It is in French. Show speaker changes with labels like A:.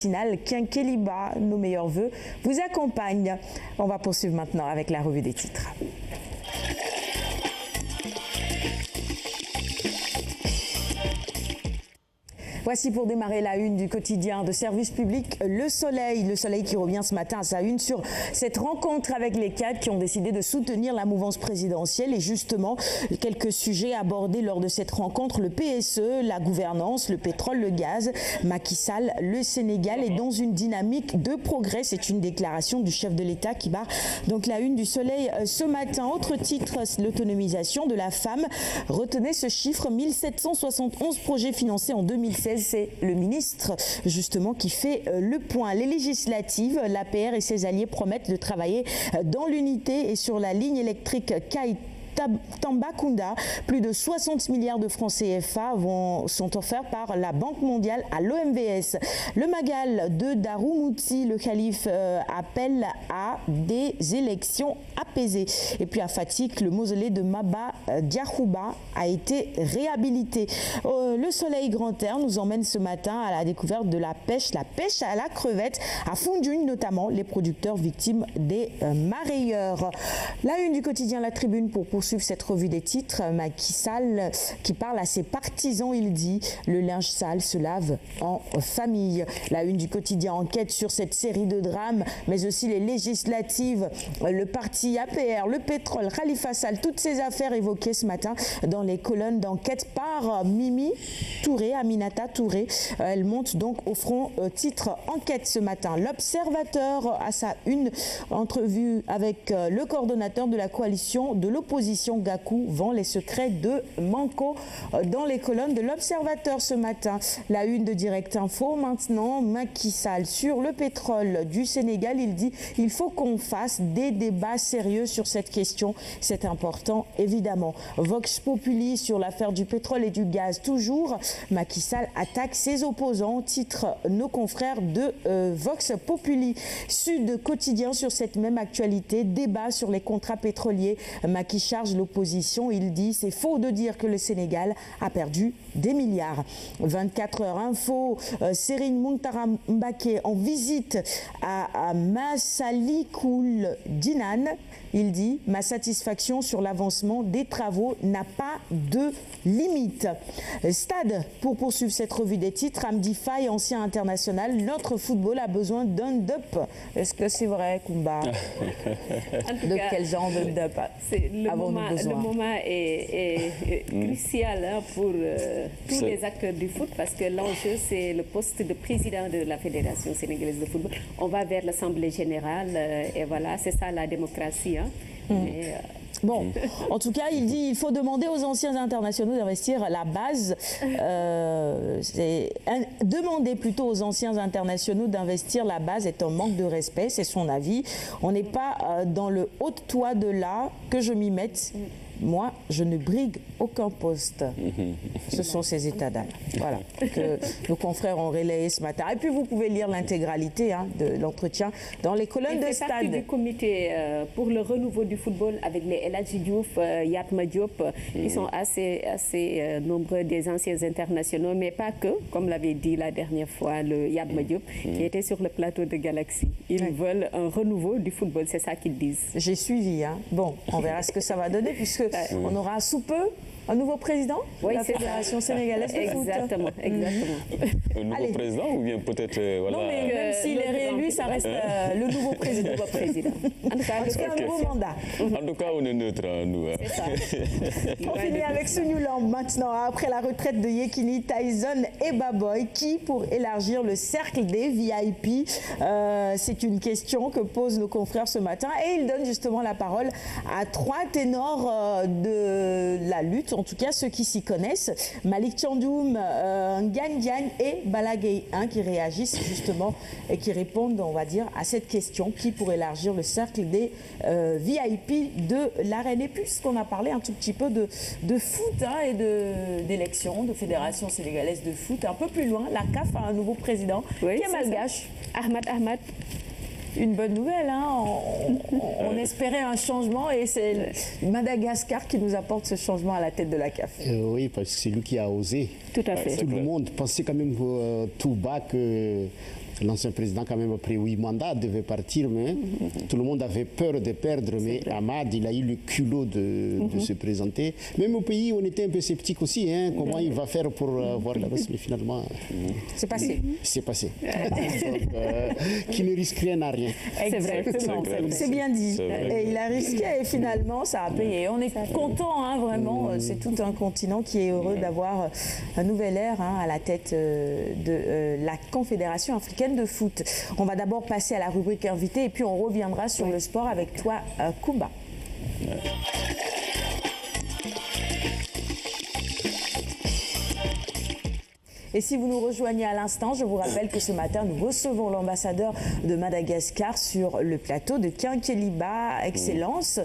A: matinale Quinqueliba, nos meilleurs voeux, vous accompagne. On va poursuivre maintenant avec la revue des titres. Voici pour démarrer la une du quotidien de service public Le Soleil. Le Soleil qui revient ce matin à sa une sur cette rencontre avec les cadres qui ont décidé de soutenir la mouvance présidentielle. Et justement, quelques sujets abordés lors de cette rencontre. Le PSE, la gouvernance, le pétrole, le gaz, Macky Sall, le Sénégal est dans une dynamique de progrès. C'est une déclaration du chef de l'État qui barre donc la une du Soleil ce matin. Autre titre, l'autonomisation de la femme. Retenez ce chiffre, 1771 projets financés en 2016. C'est le ministre justement qui fait le point. Les législatives, l'APR et ses alliés promettent de travailler dans l'unité et sur la ligne électrique Tambacounda. Plus de 60 milliards de francs CFA sont offerts par la Banque mondiale à l'OMVS. Le Magal de Daroumouti, le calife appelle à des élections apaisées. Et puis à Fatick, le mausolée de Maba Diakhouba a été réhabilité. Le Soleil Grand Air nous emmène ce matin à la découverte de la pêche à la crevette, à Foundiougne notamment, les producteurs victimes des mareyeurs. La une du quotidien La Tribune pour poursuivre cette revue des titres. Macky Sall qui parle à ses partisans, il dit « Le linge sale se lave en famille ». La une du quotidien Enquête sur cette série de drames, mais aussi les législatives, le parti APR, le pétrole, Khalifa Sall, toutes ces affaires évoquées ce matin dans les colonnes d'enquête par Mimi Touré, Aminata Touré. Elle monte donc au front titre Enquête ce matin. L'Observateur a sa une entrevue avec le coordonnateur de la coalition de l'opposition Gakou vend les secrets de Manko dans les colonnes de l'Observateur ce matin. La une de Direct Info maintenant, Macky Sall sur le pétrole du Sénégal. Il dit il faut qu'on fasse des débats sérieux sur cette question. C'est important évidemment. Vox Populi sur l'affaire du pétrole et du gaz toujours. Macky Sall attaque ses opposants, titre nos confrères de Vox Populi. Sud Quotidien sur cette même actualité, débat sur les contrats pétroliers. Macky charge l'opposition, il dit c'est faux de dire que le Sénégal a perdu des milliards. 24 heures info, Serigne Mountakha Mbacké en visite à Massalikul Jinan. Il dit ma satisfaction sur l'avancement des travaux n'a pas de limite. Stade pour poursuivre cette revue des titres. Amdi Faye, ancien international, notre football a besoin d'un up. Est-ce que c'est vrai, Koumba? De quel genre de up
B: le moment est crucial pour tous les acteurs du foot parce que l'enjeu c'est le poste de président de la Fédération sénégalaise de football. On va vers l'Assemblée générale et voilà, c'est ça la démocratie.
A: Bon, en tout cas, il dit il faut demander aux anciens internationaux d'investir la base. Demander plutôt aux anciens internationaux d'investir la base est un manque de respect, c'est son avis. On n'est pas dans le haut de toit de là que je m'y mette. Moi, je ne brigue aucun poste. Ce sont ces états d'âme. Voilà, que nos confrères ont relayé ce matin. Et puis, vous pouvez lire l'intégralité de l'entretien dans les colonnes de Stade.
B: Il fait partie du comité pour le renouveau du football avec les El Hadji Diouf, Yatma Diop, qui sont assez nombreux des anciens internationaux, mais pas que, comme l'avait dit la dernière fois le Yatma Diop, qui était sur le plateau de Galaxy. Ils veulent un renouveau du football, c'est ça qu'ils disent.
A: J'ai suivi. Bon, on verra ce que ça va donner, puisque on aura sous peu un nouveau président de la Fédération sénégalaise de foot.
B: Exactement.
C: Un nouveau président ou bien peut-être...
A: Non, mais même s'il est réélu, ça reste le nouveau président. En tout cas, un nouveau mandat.
C: En tout cas, on est neutre, nous.
A: C'est ça. On finit avec Sunulam maintenant, après la retraite de Yekini, Tyson et Baboy, qui pour élargir le cercle des VIP? C'est une question que posent nos confrères ce matin et ils donnent justement la parole à trois ténors de la lutte, en tout cas ceux qui s'y connaissent, Malik Thiandoum, Ngagne Diagne et Balagueye, qui réagissent justement et qui répondent, on va dire, à cette question, qui pour élargir le cercle des VIP de l'arène. Et puisqu'on a parlé un tout petit peu de foot et d'élections, de fédération sénégalaise de foot, un peu plus loin, la CAF a un nouveau président qui est malgache, Ahmad. Une bonne nouvelle, on espérait un changement et c'est Madagascar qui nous apporte ce changement à la tête de la CAF.
D: Oui, parce que c'est lui qui a osé.
B: Tout à fait.
D: Tout le monde pensait quand même tout bas que L'ancien président, quand même, après 8 mandats, devait partir, mais tout le monde avait peur de perdre. Mais Hamad, il a eu le culot de se présenter. Même au pays, on était un peu sceptique aussi. Hein, comment il va faire pour avoir la race, mais finalement...
A: C'est passé.
D: C'est passé. Donc, qui ne risque rien à rien.
B: C'est vrai,
A: c'est bien dit. Et il a risqué et finalement, ça a payé. On est content, hein, vraiment. C'est tout un continent qui est heureux d'avoir un nouvel ère à la tête de la Confédération africaine de foot. On va d'abord passer à la rubrique invité et puis on reviendra sur le sport avec toi, Kouba. Et si vous nous rejoignez à l'instant, je vous rappelle que ce matin, nous recevons l'ambassadeur de Madagascar sur le plateau de Kinkeliba. Excellence.